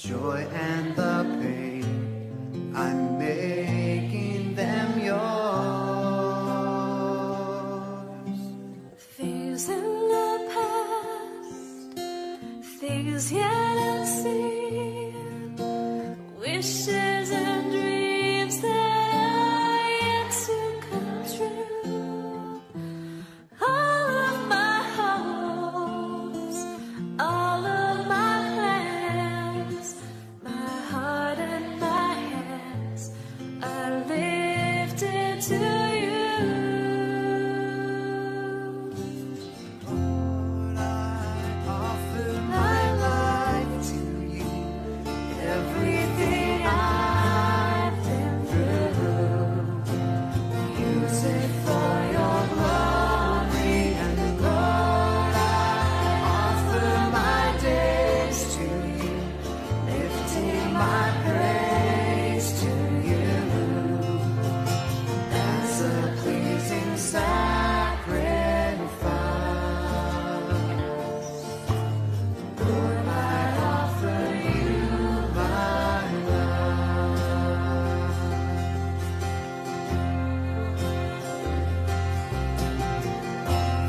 joy and the pain, I'm making them yours. Things in the past, things yet unseen, wishes and dreams that are yet to come true. All of my hopes, all of my plans, my heart and my hands are lifted to you. Lord, I offer my life to you. Everything I've been through, use it for your glory. And Lord, I offer my days to you, lifting my praise to you as a pleasing sacrifice. Lord, I offer you my love.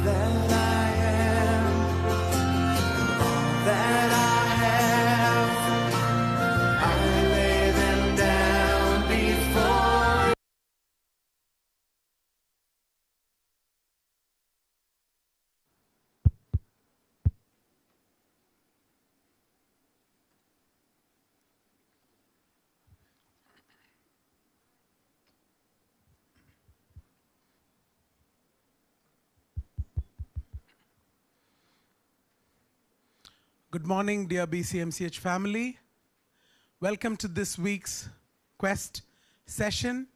That I am, that I have, I lay them down before. Good morning, dear BCMCH family. Welcome to this week's Quest session.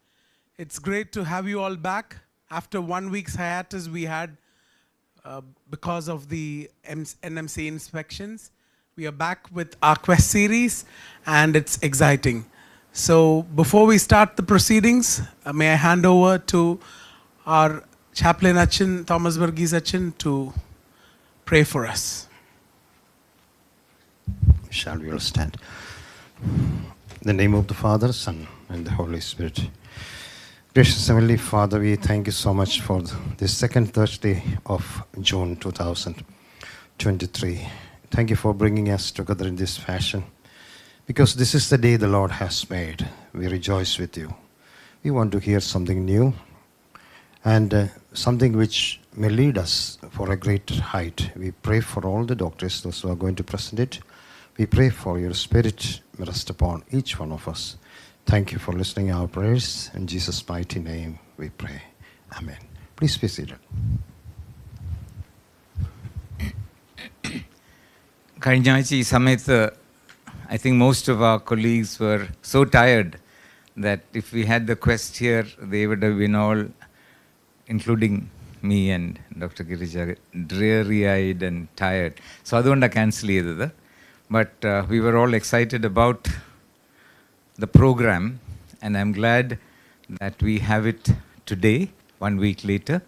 It's great to have you all back after 1 week's hiatus we had because of the NMC inspections. We are back with our Quest series and it's exciting. So before we start the proceedings, may I hand over to our chaplain Achin, Thomas Varghese Achin, to pray for us. Shall we all stand? In the name of the Father, Son, and the Holy Spirit. Gracious Heavenly Father, we thank you so much for this second Thursday of June 2023. Thank you for bringing us together in this fashion, because this is the day the Lord has made. We rejoice with you. We want to hear something new and something which may lead us for a great height. We pray for all the doctors, those who are going to present it. We pray for your Spirit may rest upon each one of us. Thank you for listening to our prayers. In Jesus' mighty name we pray. Amen. Please be seated. കഴിഞ്ഞ ആഴ്ച ഈ സമയത്ത് I think most of our colleagues were so tired that if we had the quest here, they would have been all, including me and Dr. Girija, dreary-eyed and tired. So അതുകൊണ്ടാണ് cancel ചെയ്തത്. But we were all excited about the program, and I'm glad that we have it today, 1 week later.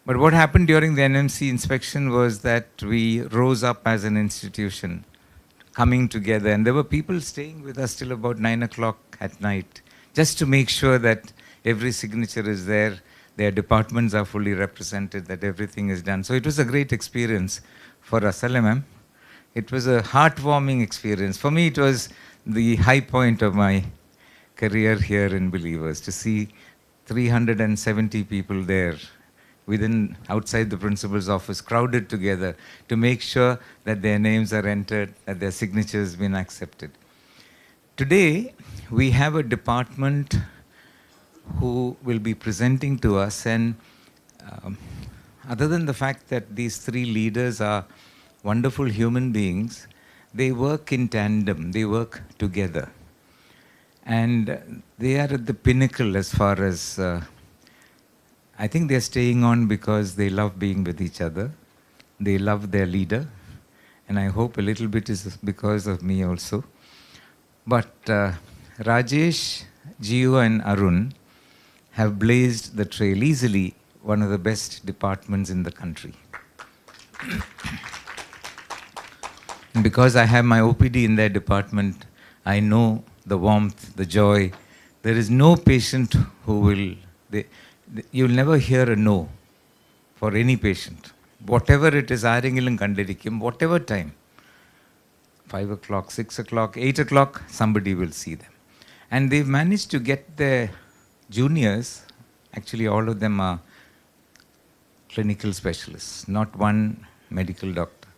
But what happened during the NMC inspection was that we rose up as an institution, coming together, and there were people staying with us till about 9 o'clock at night, just to make sure that every signature is there, their departments are fully represented, that everything is done. So it was a great experience for us, ma'am. It was a heartwarming experience. For me, it was the high point of my career here in Believers, to see 370 people there outside the principal's office, crowded together to make sure that their names are entered, that their signatures been accepted. Today, we have a department who will be presenting to us, and other than the fact that these three leaders are wonderful human beings, they work in tandem, they work together. And they are at the pinnacle as far as, I think they're staying on because they love being with each other. They love their leader. And I hope a little bit is because of me also. But Rajesh, Gio and Arun have blazed the trail, easily one of the best departments in the country. And because I have my OPD in their department, I know the warmth, the joy. There is no patient who will, you'll never hear a no for any patient. Whatever it is, whatever time, 5 o'clock, 6 o'clock, 8 o'clock, somebody will see them. And they've managed to get their juniors, actually all of them are clinical specialists, not one medical doctor.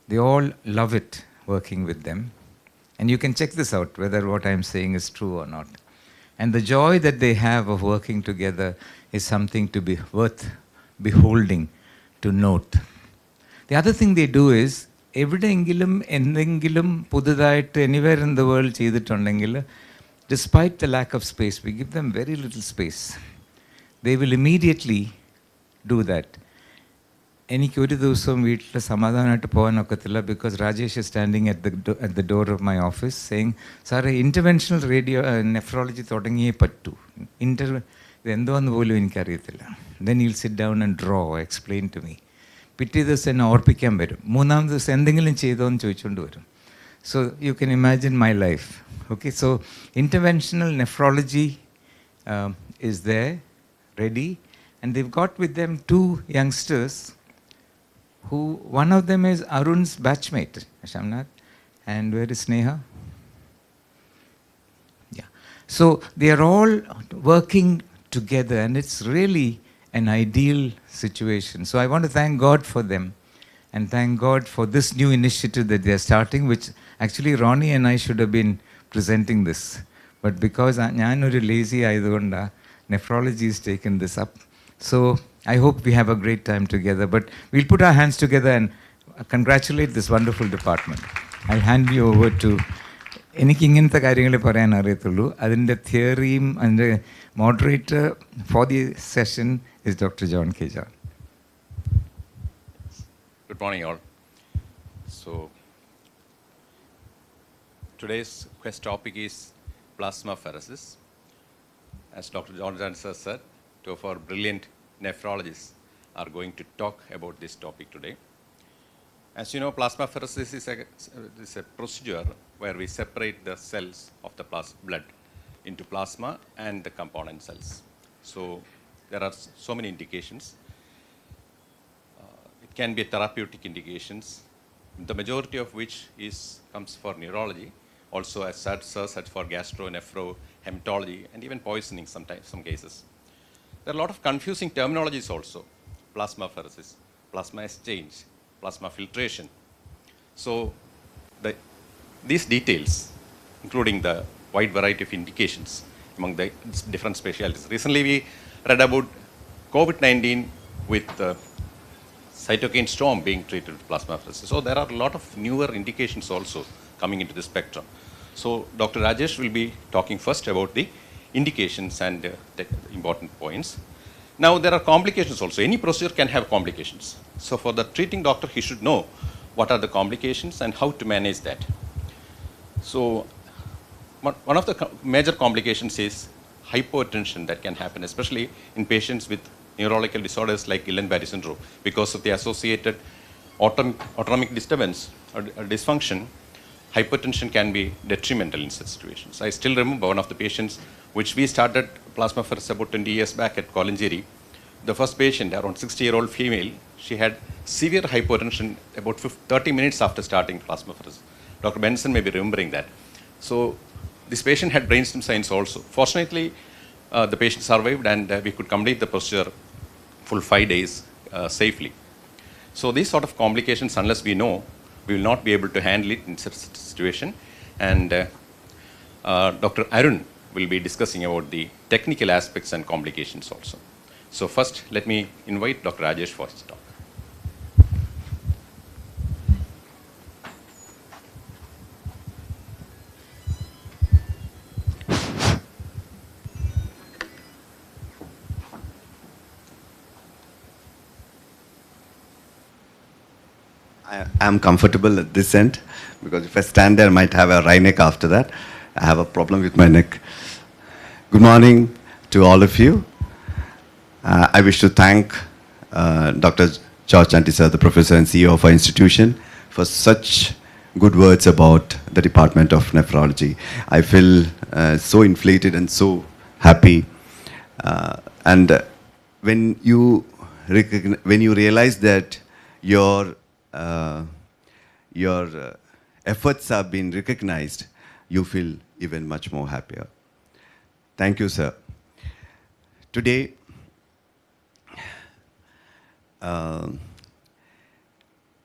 They all love it working with them. And you can check this out, whether what I'm saying is true or not. And the joy that they have of working together is something to be worth beholding, to note. The other thing they do is, എവിടെയെങ്കിലും എന്തെങ്കിലും പുതുതായിട്ട് anywhere in the world ചെയ്തിട്ടുണ്ടെങ്കിൽ, despite the lack of space, we give them very little space. They will immediately do that. എനിക്ക് ഒരു ദിവസവും വീട്ടിൽ സമാധാനമായിട്ട് പോകാനൊക്കത്തില്ല, because Rajesh is standing at the door of my office saying, സാറേ interventional nephrology തുടങ്ങിയേ പറ്റൂ, ഇതെന്തോന്ന് പോലും എനിക്കറിയത്തില്ല. Then you'll sit down and draw, explain to me. പിറ്റേ ദിവസം എന്നെ ഓർപ്പിക്കാൻ വരും, മൂന്നാം ദിവസം എന്തെങ്കിലും ചെയ്തോന്ന് ചോദിച്ചുകൊണ്ട് വരും. So you can imagine my life. Okay, so interventional nephrology is there, ready, and they've got with them 2 youngsters who, one of them is Arun's batchmate, Shamnath, and where is Sneha? Yeah. So they are all working together, and it's really an ideal situation. So I want to thank God for them, and thank God for this new initiative that they are starting, which actually Ronnie and I should have been presenting this. But because ഞാനൊരു lazy ആയതുകൊണ്ട് nephrology has taken this up. So I hope we have a great time together. But we'll put our hands together and congratulate this wonderful department. I'll hand you over to, എനിക്ക് ഇങ്ങനത്തെ കാര്യങ്ങളെ പറയാൻ അറിയത്തുള്ളൂ. അതിൻ്റെ തിയറിയും അതിൻ്റെ moderator for the session is Dr. John K. John. Good morning, all. So, today's quest topic is plasmapheresis. As Dr. John Johnson said, two of our brilliant nephrologists are going to talk about this topic today. As you know, plasmapheresis is a procedure where we separate the cells of the blood into plasma and the component cells. So there are so many indications. It can be therapeutic indications, the majority of which comes for neurology, also as such for gastro, nephro, hematology, and even poisoning sometimes, some cases. There are a lot of confusing terminologies also. Plasmapheresis, plasma exchange, plasma filtration. So these details, including the wide variety of indications among the different specialties. Recently we read about COVID-19 with cytokine storm being treated with plasmapheresis. So there are a lot of newer indications also coming into the spectrum. So Dr. Rajesh will be talking first about the indications and the important points. Now there are complications also. Any procedure can have complications. So for the treating doctor, he should know what are the complications and how to manage that. So one of the major complications is hypotension that can happen, especially in patients with neurological disorders like Guillain-Barré syndrome. Because of the associated autonomic disturbance or dysfunction, hypertension can be detrimental in such situations. I still remember one of the patients which we started plasmapheresis about 20 years back at Kolanjeri. The first patient, around 60-year-old female, she had severe hypertension about 30 minutes after starting plasmapheresis. Dr. Benson may be remembering that. So this patient had brainstem signs also. Fortunately, the patient survived, and we could complete the procedure full 5 days safely. So these sort of complications, unless we know, we will not be able to handle it in such a situation. And Dr. Arun will be discussing about the technical aspects and complications also. So first, let me invite Dr. Rajesh for his talk. I am comfortable at this end, because if I stand there, I might have a wry neck after that. I have a problem with my neck. Good morning to all of you. I wish to thank Dr. George Chandy sir, the professor and CEO of our institution, for such good words about the Department of Nephrology. I feel so inflated and so happy. And when you realize that your efforts have been recognized, you feel even much more happier. Thank you, sir. Today,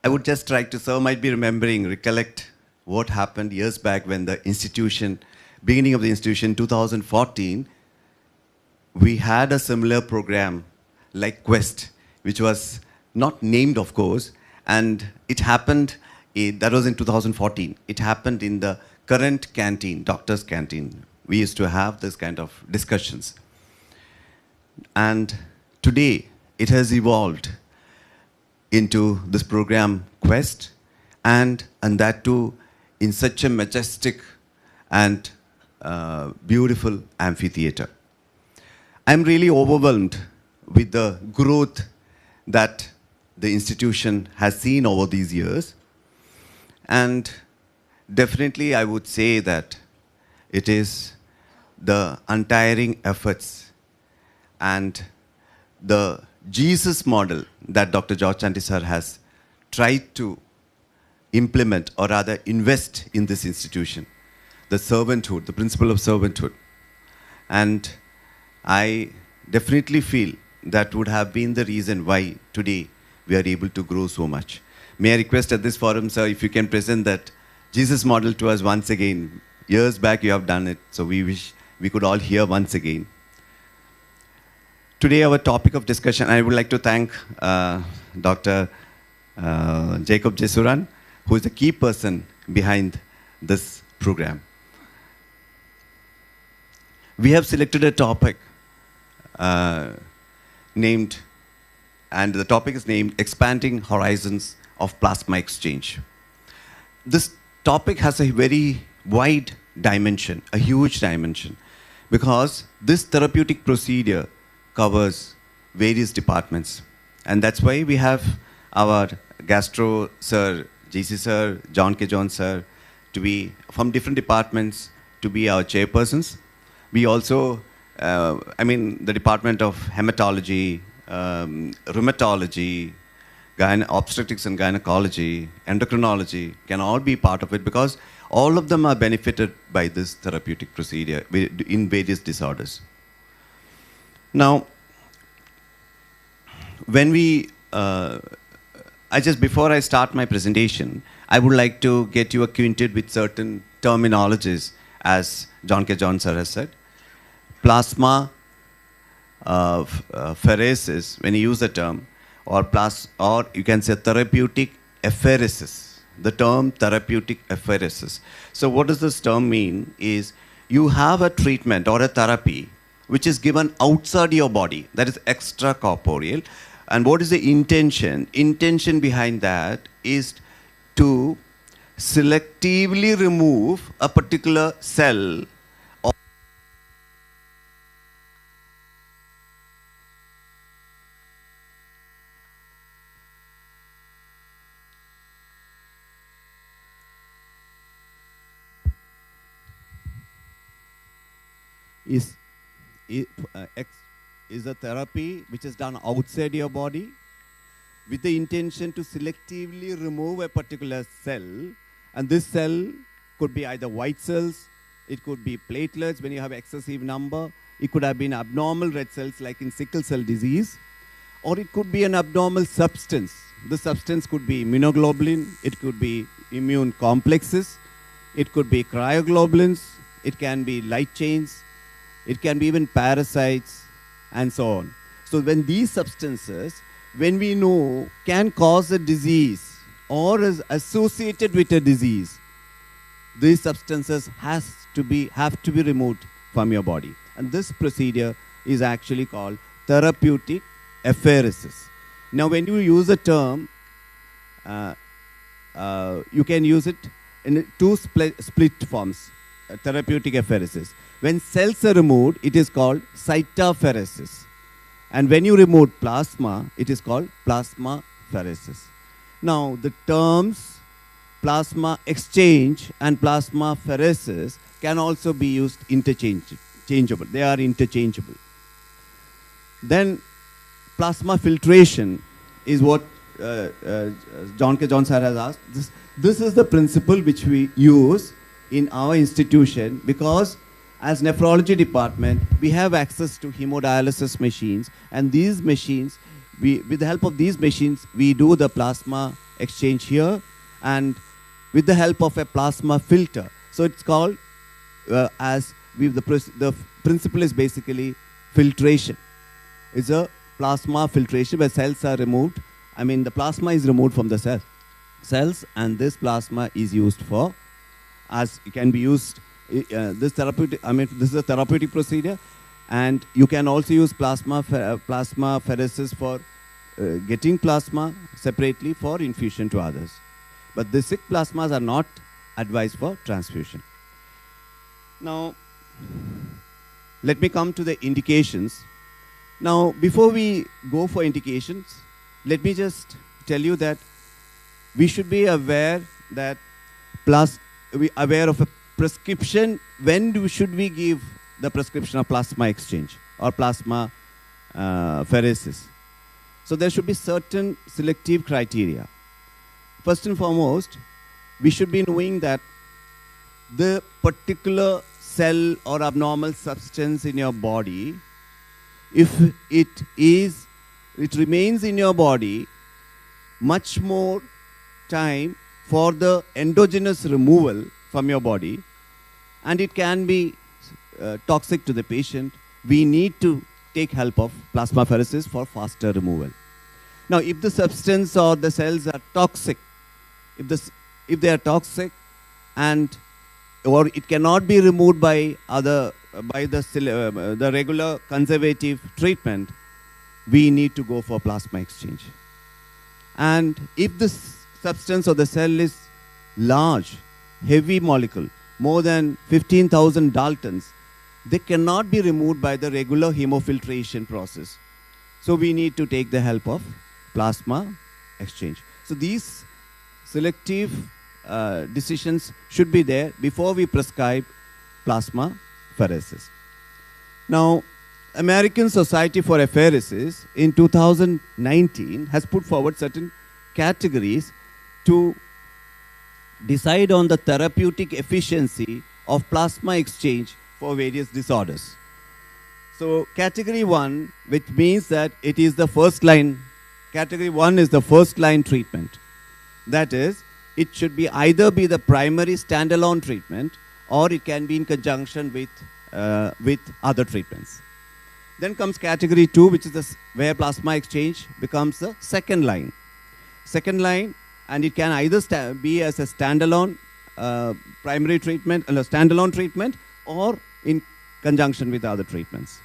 I would just try to, sir might be recollect what happened years back when the institution, beginning of the institution, 2014, we had a similar program like Quest, which was not named, of course, and it happened, that was in 2014. It happened in the current canteen, doctor's canteen. We used to have this kind of discussions. And today, it has evolved into this program Quest, and that too in such a majestic and beautiful amphitheater. I'm really overwhelmed with the growth that the institution has seen over these years. And definitely I would say that it is the untiring efforts and the Jesus model that Dr. George Chandy sir has tried to implement, or rather invest in this institution, the servanthood, the principle of servanthood. And I definitely feel that would have been the reason why today we are able to grow so much. May I request at this forum, sir, if you can present that Jesus model to us once again. Years back you have done it, so we wish we could all hear once again. Today our topic of discussion, I would like to thank Dr. Jacob Jesuran, who is the key person behind this program. We have selected a topic named, and the topic is named Expanding Horizons of Plasma Exchange. This topic has a very wide dimension, a huge dimension, because this therapeutic procedure covers various departments. And that's why we have our gastro sir, GC sir, John K. John sir, to be from different departments to be our chairpersons. We also, the Department of Hematology, Rheumatology, Obstetrics and Gynecology, Endocrinology can all be part of it, because all of them are benefited by this therapeutic procedure in various disorders. Now, when we, before I start my presentation, I would like to get you acquainted with certain terminologies, as John K. John sir has said. Plasma pheresis, when you use the term, or you can say therapeutic apheresis. The term therapeutic apheresis. So what does this term mean is you have a treatment or a therapy which is given outside your body, that is extracorporeal. And what is the intention? Intention behind that is to selectively remove a particular cell or is a therapy which is done outside your body with the intention to selectively remove a particular cell. And this cell could be either white cells, it could be platelets when you have excessive number, it could have been abnormal red cells like in sickle cell disease, or it could be an abnormal substance. The substance could be immunoglobulin, it could be immune complexes, it could be cryoglobulins, it can be light chains, it can be even parasites, and so on. So when these substances, when we know, can cause a disease or is associated with a disease, these substances have to be removed from your body. And this procedure is actually called therapeutic apheresis. Now when you use a term, you can use it in two split forms, therapeutic apheresis. When cells are removed, it is called cytopheresis. And when you remove plasma, it is called plasmapheresis. Now, the terms plasma exchange and plasma pheresis can also be used interchangeable. They are interchangeable. Then plasma filtration is what John K. John sir has asked. This is the principle which we use in our institution, because as nephrology department, we have access to hemodialysis machines, and these machines, with the help of these machines, we do the plasma exchange here, and with the help of a plasma filter. So it's called, the principle is basically filtration. It's a plasma filtration where cells are removed. I mean, the plasma is removed from the cells, and this plasma is used for, as it can be used, this is a therapeutic procedure, and you can also use plasma pheresis for getting plasma separately for infusion to others. But the sick plasmas are not advised for transfusion. Now, let me come to the indications. Now, before we go for indications, let me just tell you that we should be aware that aware of a prescription. When should we give the prescription of plasma exchange or plasma pheresis? So there should be certain selective criteria. First and foremost, we should be knowing that the particular cell or abnormal substance in your body, if it remains in your body much more time for the endogenous removal from your body, and it can be toxic to the patient, we need to take help of plasma pheresis for faster removal. Now, if the substance or the cells are toxic, if they are toxic or it cannot be removed by the regular conservative treatment, we need to go for plasma exchange. And if the substance or the cell is large, heavy molecule, more than 15,000 Daltons, they cannot be removed by the regular hemofiltration process. So we need to take the help of plasma exchange. So these selective decisions should be there before we prescribe plasma pheresis. Now, American Society for Apheresis in 2019 has put forward certain categories to decide on the therapeutic efficiency of plasma exchange for various disorders. So category 1, which means that it is the first line, category 1 is the first line treatment. That is, it should be either be the primary standalone treatment, or it can be in conjunction with other treatments. Then comes category 2, which is where plasma exchange becomes the second line. Second line, and it can either be as a standalone primary treatment, standalone treatment, or in conjunction with other treatments.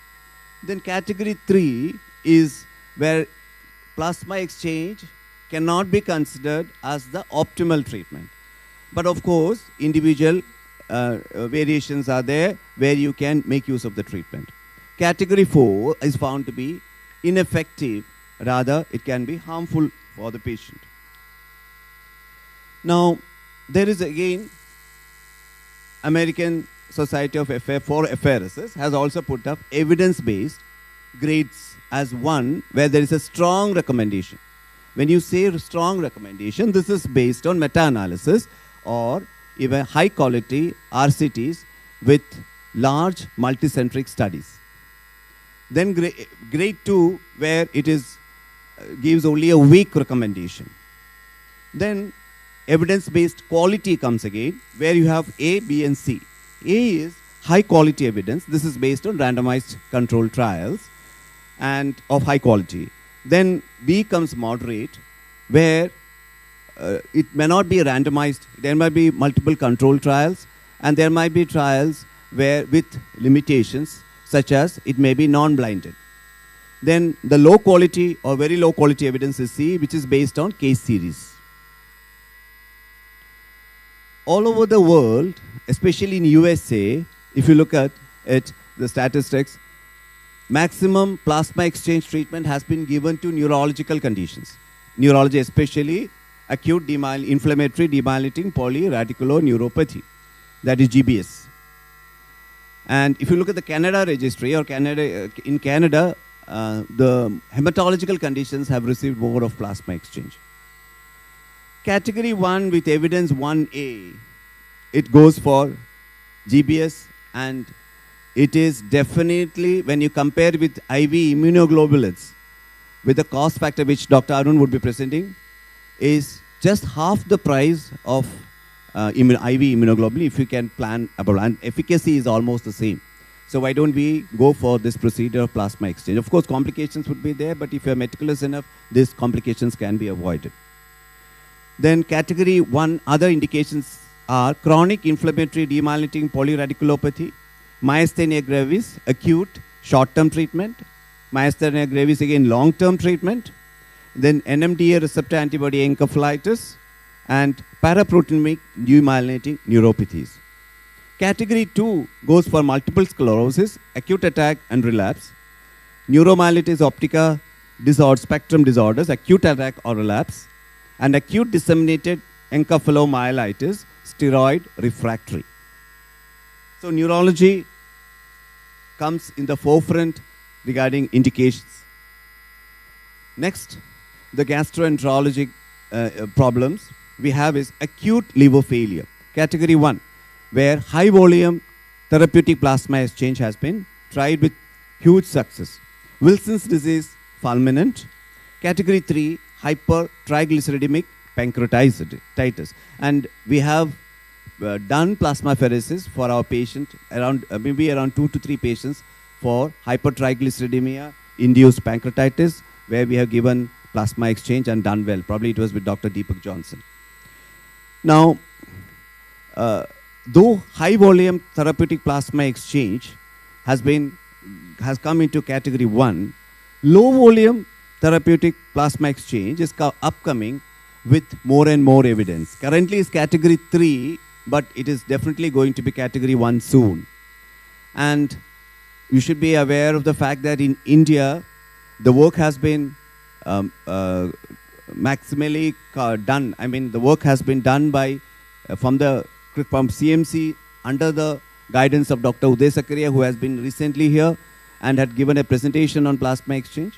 Then category 3 is where plasma exchange cannot be considered as the optimal treatment. But of course, individual variations are there where you can make use of the treatment. Category 4 is found to be ineffective, rather it can be harmful for the patient. Now, there is again, American Society of for Apheresis has also put up evidence-based grades as 1, where there is a strong recommendation. When you say strong recommendation, this is based on meta-analysis or even high-quality RCTs with large multicentric studies. Then grade 2, where it is gives only a weak recommendation. Then evidence-based quality comes again, where you have A, B, and C. A is high-quality evidence. This is based on randomized controlled trials and of high quality. Then B comes moderate, where it may not be randomized. There might be multiple control trials, and there might be trials where with limitations, such as it may be non-blinded. Then the low quality or very low quality evidence is C, which is based on case series. All over the world, especially in USA, if you look at it, the statistics, maximum plasma exchange treatment has been given to neurological conditions. Neurology, especially acute inflammatory demyelinating polyradiculoneuropathy, that is GBS. And if you look at the Canada registry, or in Canada, the hematological conditions have received more of plasma exchange. Category 1 with evidence 1A, it goes for GBS, and it is definitely, when you compare with IV immunoglobulins, with the cost factor which Dr. Arun would be presenting, is just half the price of IV immunoglobulin if you can plan about, and efficacy is almost the same. So why don't we go for this procedure of plasma exchange? Of course, complications would be there, but if you're meticulous enough, these complications can be avoided. Then category 1 other indications are chronic inflammatory demyelinating polyradiculopathy, myasthenia gravis, acute short-term treatment, myasthenia gravis again long-term treatment, then NMDA receptor antibody encephalitis, and paraproteinemic demyelinating neuropathies. Category 2 goes for multiple sclerosis, acute attack and relapse, neuromyelitis optica spectrum disorders, acute attack or relapse, and acute disseminated encephalomyelitis, steroid refractory. So neurology comes in the forefront regarding indications. Next, the gastroenterologic problems we have is acute liver failure. Category 1, where high volume therapeutic plasma exchange has been tried with huge success. Wilson's disease fulminant. Category 3, hypertriglyceridemic pancreatitis. And we have done plasmapheresis for our patient, maybe around 2 to 3 patients for hypertriglyceridemia induced pancreatitis, where we have given plasma exchange and done well. Probably it was with Dr. Deepak Johnson. Now, though high volume therapeutic plasma exchange has come into category 1, low volume therapeutic plasma exchange is upcoming with more and more evidence. Currently is category 3, but it is definitely going to be category 1 soon. And you should be aware of the fact that in India, the work has been maximally done. I mean, the work has been done by from CMC under the guidance of Dr. Uday Sakaria, who has been recently here and had given a presentation on plasma exchange.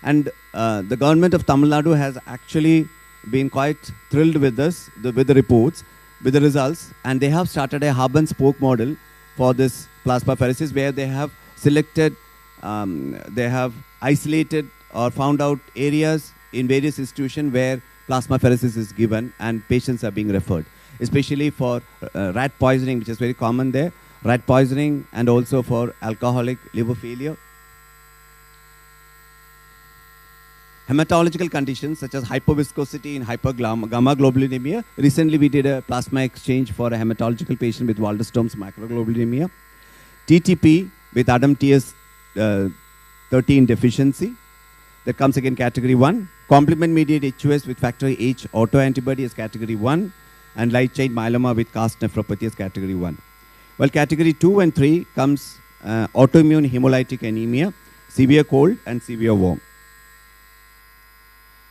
And the government of Tamil Nadu has actually been quite thrilled with this, with the reports, with the results, and they have started a hub and spoke model for this plasmapheresis, where they have selected, they have isolated or found out areas in various institutions where plasmapheresis is given and patients are being referred, especially for rat poisoning, which is very common there, rat poisoning, and also for alcoholic liver failure. Hematological conditions such as hyperviscosity in hypergammaglobulinemia. Recently we did a plasma exchange for a hematological patient with Waldenstrom's macroglobulinemia. TTP with ADAMTS13 deficiency. That comes again category 1. Complement-mediated HUS with factor H autoantibody is category 1. And light chain myeloma with cast nephropathy is category 1. Well, category 2 and 3 comes autoimmune hemolytic anemia, severe cold and severe warm.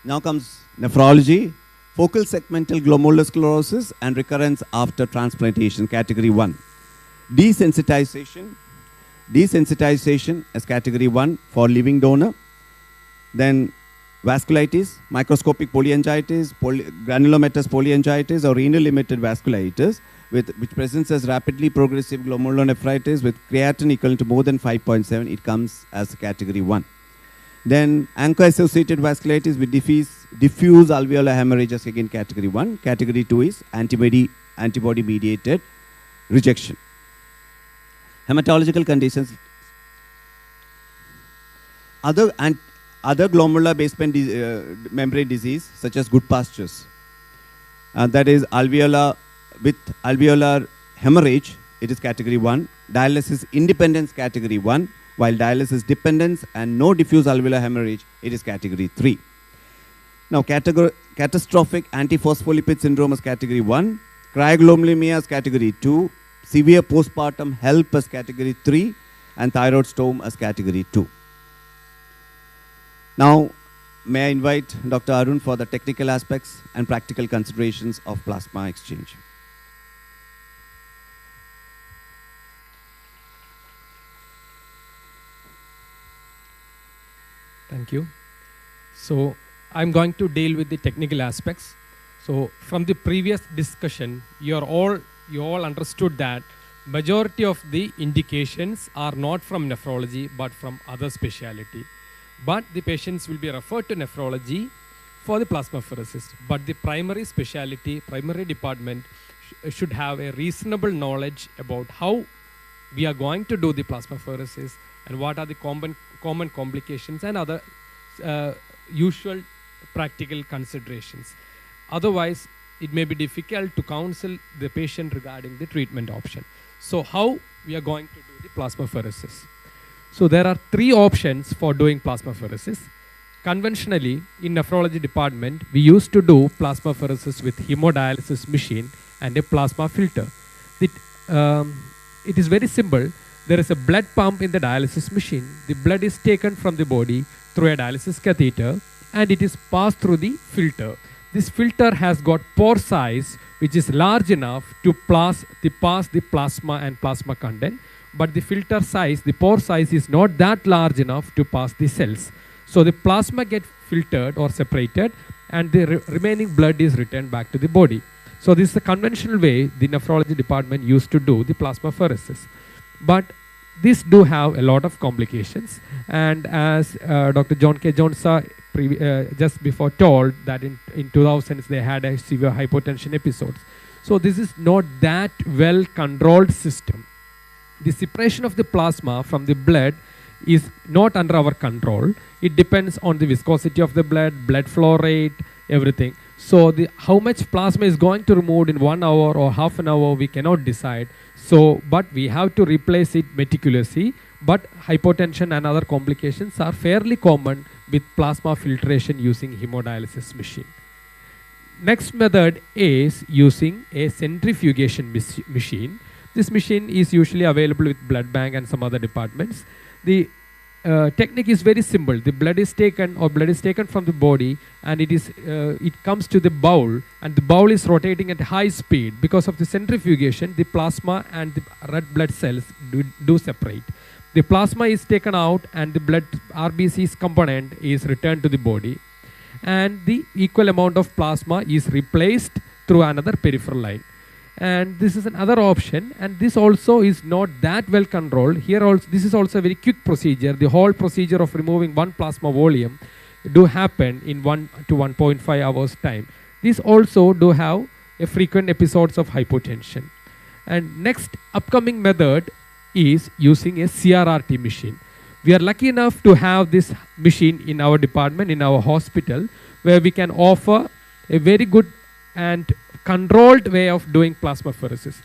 Now comes nephrology, focal segmental glomerular sclerosis and recurrence after transplantation, category 1. Desensitization as category 1 for living donor. Then vasculitis, microscopic polyangiitis, granulomatous polyangiitis or renal limited vasculitis, which presents as rapidly progressive glomerulonephritis with creatinine equal to more than 5.7, it comes as category 1. Then ANCA-associated vasculitis with diffuse alveolar hemorrhages, again category 1. Category 2 is antibody-mediated rejection. Hematological conditions. Other glomerular basement membrane disease, such as good pastures. That is alveolar hemorrhage, it is category 1. Dialysis independence, category 1. While dialysis dependence and no diffuse alveolar hemorrhage, it is category 3. Now, catastrophic antiphospholipid syndrome is category 1. Cryoglobulinemia is category 2. Severe postpartum HELP as category 3. And thyroid storm as category 2. Now, may I invite Dr. Arun for the technical aspects and practical considerations of plasma exchange. Thank you. So I'm going to deal with the technical aspects. So from the previous discussion, you all understood that majority of the indications are not from nephrology but from other specialty. But the patients will be referred to nephrology for the plasmapheresis. But the primary specialty, primary department should have a reasonable knowledge about how we are going to do the plasmapheresis and what are the common complications and other usual practical considerations. Otherwise, it may be difficult to counsel the patient regarding the treatment option. So how we are going to do the plasmapheresis? So there are three options for doing plasmapheresis. Conventionally, in nephrology department, we used to do plasmapheresis with hemodialysis machine and a plasma filter. It is very simple. There is a blood pump in the dialysis machine. The blood is taken from the body through a dialysis catheter and it is passed through the filter. This filter has got pore size which is large enough to pass the plasma and plasma content, but the filter size, the pore size is not that large enough to pass the cells. So the plasma gets filtered or separated and the remaining blood is returned back to the body. So this is the conventional way the nephrology department used to do the plasmapheresis. But these do have a lot of complications, and as Dr. John K. Jones just before told that in 2000s they had a severe hypotension episodes. So this is not that well controlled system. The separation of the plasma from the blood is not under our control. It depends on the viscosity of the blood flow rate, everything. So how much plasma is going to remove in 1 hour or half an hour, we cannot decide. So, but we have to replace it meticulously. But hypotension and other complications are fairly common with plasma filtration using hemodialysis machine. Next method is using a centrifugation machine. This machine is usually available with blood bank and some other departments. The technique is very simple. The blood is taken from the body and it comes to the bowl, and the bowl is rotating at high speed. Because of the centrifugation, the plasma and the red blood cells do separate. The plasma is taken out and the blood RBC's component is returned to the body, and the equal amount of plasma is replaced through another peripheral line. And this is another option, and this also is not that well controlled. Here also, this is also a very quick procedure. The whole procedure of removing one plasma volume do happen in 1 to 1.5 hours time. These also do have a frequent episodes of hypotension. And next upcoming method is using a CRRT machine. We are lucky enough to have this machine in our department, in our hospital, where we can offer a very good and controlled way of doing plasmapheresis.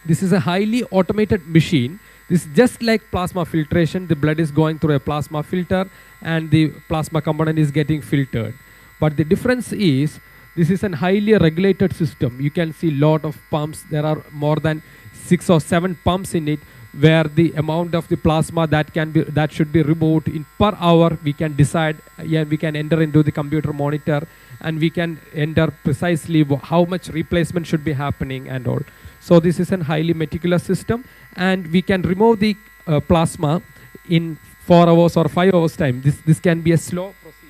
This is a highly automated machine. This is just like plasma filtration. The blood is going through a plasma filter and the plasma component is getting filtered. But the difference is this is a highly regulated system. You can see lot of pumps. There are more than 6 or 7 pumps in it, where the amount of the plasma that should be removed in per hour we can decide. We can enter into the computer monitor and we can enter precisely how much replacement should be happening and all. So this is a highly meticulous system, and we can remove the plasma in 4 hours or 5 hours time. This can be a slow procedure.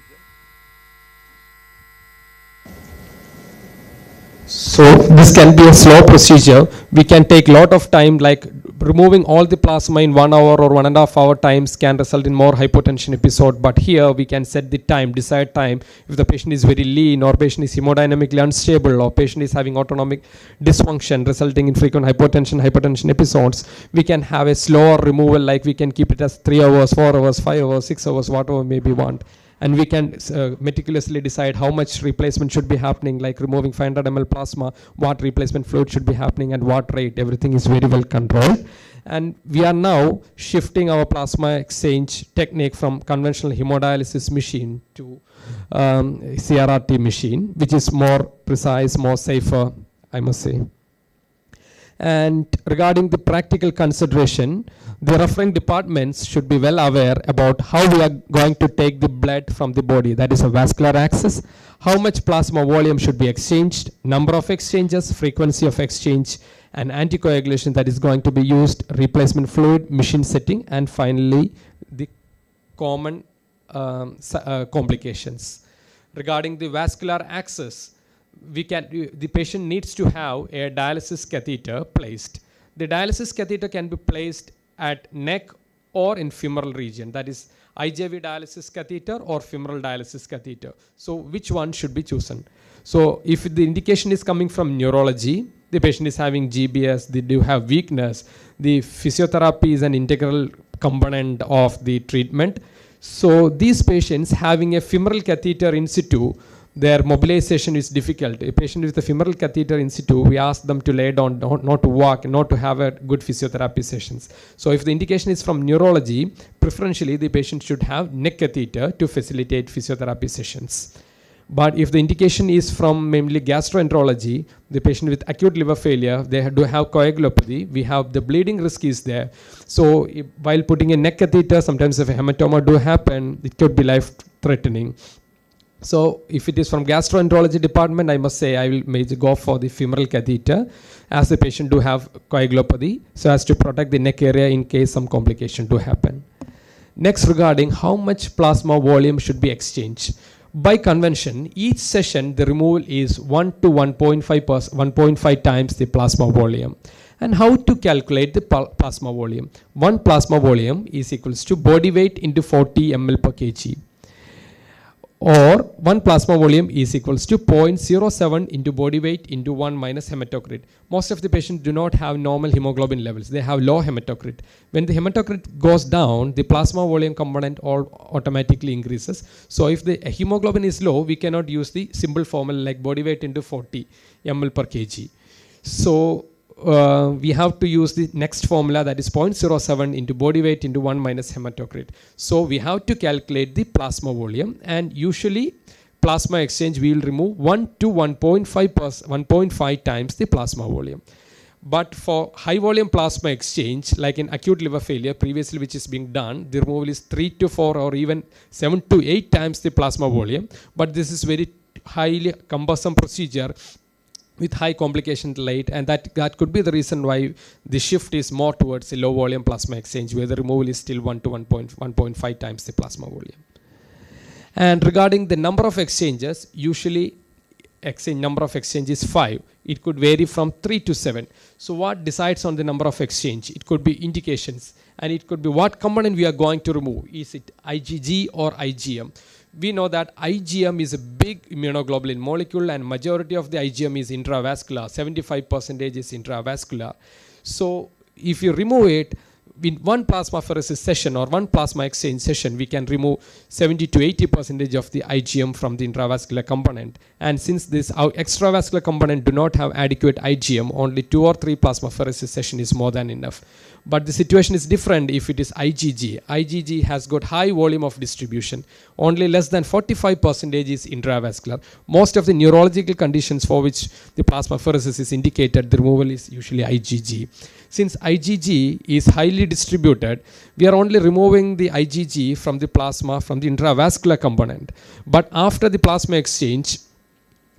So this can be a slow procedure. We can take a lot of time, like removing all the plasma in 1 hour or 1.5 hour times can result in more hypotension episode. But here we can set the time, desired time. If the patient is very lean, or patient is hemodynamically unstable, or patient is having autonomic dysfunction resulting in frequent hypotension episodes, we can have a slower removal, like we can keep it as 3 hours, 4 hours, 5 hours, 6 hours, whatever maybe want. And we can meticulously decide how much replacement should be happening, like removing 500 ml plasma, what replacement fluid should be happening and what rate. Everything is very well controlled. And we are now shifting our plasma exchange technique from conventional hemodialysis machine to CRRT machine, which is more precise, more safer, I must say. And regarding the practical consideration, the referring departments should be well aware about how we are going to take the blood from the body, that is a vascular access, how much plasma volume should be exchanged, number of exchanges, frequency of exchange, and anticoagulation that is going to be used, replacement fluid, machine setting, and finally the common complications. Regarding the vascular access, the patient needs to have a dialysis catheter placed. The dialysis catheter can be placed at neck or in femoral region, that is IJV dialysis catheter or femoral dialysis catheter. So which one should be chosen? So if the indication is coming from neurology, the patient is having GBS, they do have weakness, the physiotherapy is an integral component of the treatment. So these patients having a femoral catheter in situ, their mobilization is difficult. A patient with a femoral catheter in situ, we ask them to lay down, not to walk, not to have a good physiotherapy sessions. So if the indication is from neurology, preferentially the patient should have neck catheter to facilitate physiotherapy sessions. But if the indication is from mainly gastroenterology, the patient with acute liver failure, they do have coagulopathy, we have the bleeding risk is there. So while putting a neck catheter, sometimes if a hematoma do happen, it could be life-threatening. So if it is from gastroenterology department, I must say I will maybe go for the femoral catheter as the patient do have coagulopathy, so as to protect the neck area in case some complication do happen. Next, regarding how much plasma volume should be exchanged. By convention, each session the removal is 1 to 1.5 times the plasma volume. And how to calculate the plasma volume? One plasma volume is equals to body weight into 40 ml per kg. Or one plasma volume is equals to 0.07 into body weight into 1 minus hematocrit. Most of the patients do not have normal hemoglobin levels. They have low hematocrit. When the hematocrit goes down, the plasma volume component automatically increases. So if the hemoglobin is low, we cannot use the simple formula like body weight into 40 ml per kg. So we have to use the next formula, that is 0.07 into body weight into 1 minus hematocrit. So we have to calculate the plasma volume, and usually plasma exchange we will remove 1 to 1.5 times the plasma volume. But for high volume plasma exchange, like in acute liver failure previously which is being done, the removal is 3 to 4 or even 7 to 8 times the plasma volume. But this is very highly cumbersome procedure with high complication rate, and that could be the reason why the shift is more towards a low volume plasma exchange, where the removal is still 1 to 1.5 times the plasma volume. And regarding the number of exchanges, usually number of exchange is 5. It could vary from 3 to 7. So what decides on the number of exchange? It could be indications, and it could be what component we are going to remove. Is it IgG or IgM? We know that IgM is a big immunoglobulin molecule, and majority of the IgM is intravascular. 75% is intravascular. So if you remove it, in one plasmapheresis session or one plasma exchange session, we can remove 70 to 80% of the IgM from the intravascular component. And since this extravascular component do not have adequate IgM, only 2 or 3 plasmapheresis session is more than enough. But the situation is different if it is IgG. IgG has got high volume of distribution. Only less than 45% is intravascular. Most of the neurological conditions for which the plasmapheresis is indicated, the removal is usually IgG. Since IgG is highly distributed, we are only removing the IgG from the plasma from the intravascular component. But after the plasma exchange,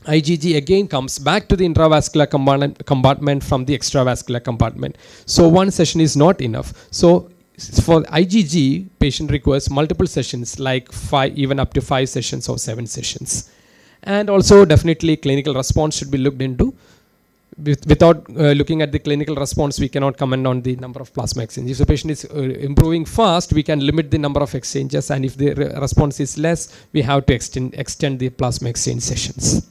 IgG again comes back to the intravascular compartment from the extravascular compartment. So one session is not enough. So for IgG, patient requires multiple sessions, like 5, even up to 5 sessions or 7 sessions. And also definitely clinical response should be looked into. Without looking at the clinical response, we cannot comment on the number of plasma exchanges. If the patient is improving fast, we can limit the number of exchanges, and if the response is less, we have to extend the plasma exchange sessions.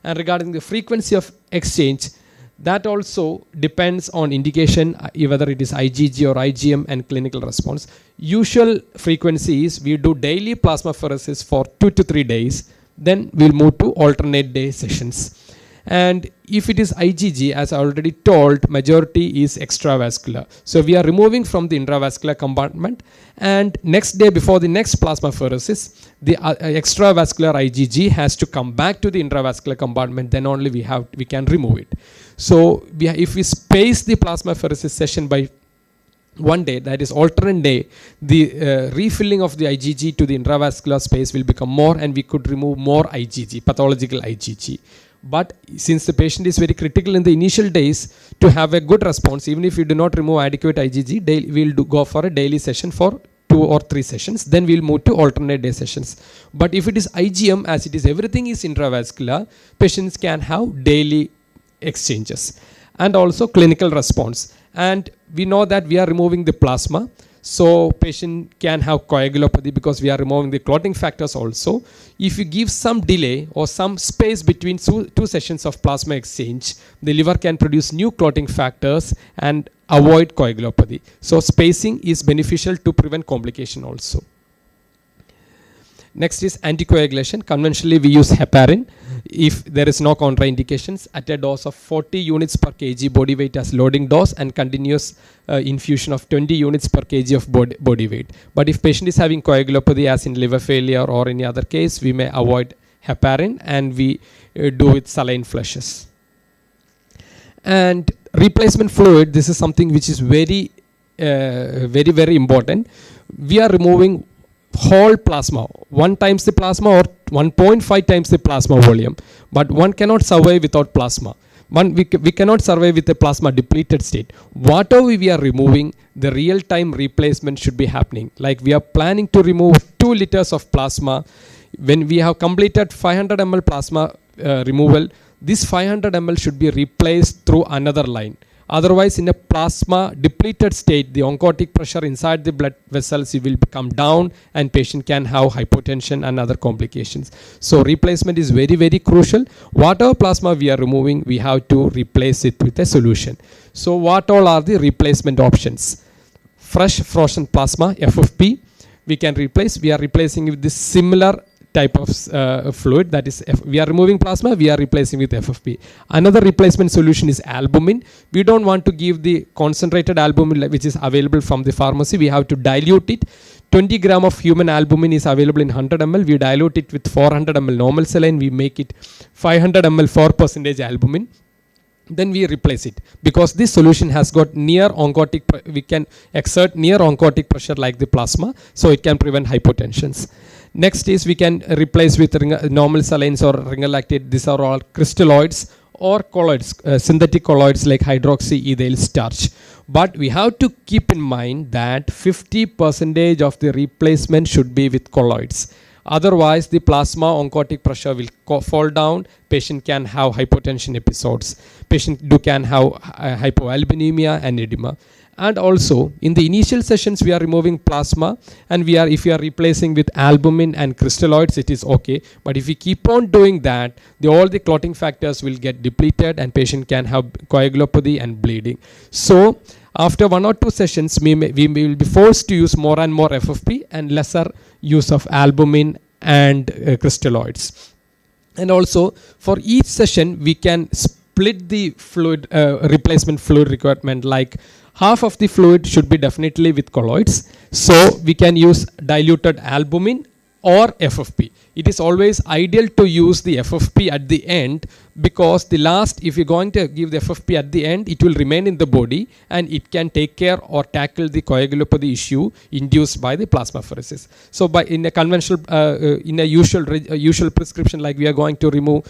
And regarding the frequency of exchange, that also depends on indication, whether it is IgG or IgM, and clinical response. Usual frequency is we do daily plasmapheresis for 2 to 3 days, then we'll move to alternate day sessions. And if it is IgG, as I already told, majority is extravascular. So we are removing from the intravascular compartment, and next day before the next plasmapheresis, the extravascular IgG has to come back to the intravascular compartment, then only we can remove it. So if we space the plasmapheresis session by one day, that is alternate day, the refilling of the IgG to the intravascular space will become more, and we could remove more IgG, pathological IgG. But since the patient is very critical in the initial days, to have a good response, even if you do not remove adequate IgG, we'll go for a daily session for 2 or 3 sessions. Then we'll move to alternate day sessions. But if it is IgM, as it is everything is intravascular, patients can have daily exchanges. And also clinical response. And we know that we are removing the plasma. So patient can have coagulopathy because we are removing the clotting factors also. If you give some delay or some space between 2 sessions of plasma exchange, the liver can produce new clotting factors and avoid coagulopathy. So spacing is beneficial to prevent complication also. Next is anticoagulation. Conventionally we use heparin if there is no contraindications at a dose of 40 units per kg body weight as loading dose and continuous infusion of 20 units per kg of body weight. But if patient is having coagulopathy as in liver failure or any other case, we may avoid heparin and we do with saline flushes. And replacement fluid, this is something which is very important. We are removing whole plasma, 1 times the plasma or 1.5 times the plasma volume, but one cannot survive without plasma. We cannot survive with a plasma depleted state. Whatever we are removing, the real time replacement should be happening. Like we are planning to remove 2 liters of plasma. When we have completed 500 ml plasma removal, this 500 ml should be replaced through another line. Otherwise, in a plasma depleted state, the oncotic pressure inside the blood vessels will come down and patient can have hypotension and other complications. So replacement is very, very crucial. Whatever plasma we are removing, we have to replace it with a solution. So what all are the replacement options? Fresh frozen plasma, FFP, we can replace. We are replacing with this similar type of fluid, that is we are removing plasma, we are replacing with FFP. Another replacement solution is albumin. We don't want to give the concentrated albumin which is available from the pharmacy. We have to dilute it. 20 gram of human albumin is available in 100 ml. We dilute it with 400 ml normal saline. We make it 500 ml 4% albumin. Then we replace it, because this solution has got near oncotic, we can exert near oncotic pressure like the plasma, so it can prevent hypotensions. Next is we can replace with normal salines or ringer lactate. These are all crystalloids or colloids, synthetic colloids like hydroxyethyl starch. But we have to keep in mind that 50% of the replacement should be with colloids. Otherwise, the plasma oncotic pressure will fall down. Patient can have hypotension episodes. Patient can have hypoalbuminemia and edema. And also, in the initial sessions, we are removing plasma, and if we are replacing with albumin and crystalloids, it is okay. But if we keep on doing that, all the clotting factors will get depleted, and patient can have coagulopathy and bleeding. So, after 1 or 2 sessions, we will be forced to use more and more FFP and lesser use of albumin and crystalloids. And also, for each session, we can split the fluid replacement fluid requirement, like half of the fluid should be definitely with colloids. So we can use diluted albumin or FFP. It is always ideal to use the FFP at the end, because the last, if you're going to give the FFP at the end, it will remain in the body and it can take care or tackle the coagulopathy issue induced by the plasmapheresis. So in a conventional, in a usual prescription, like we are going to remove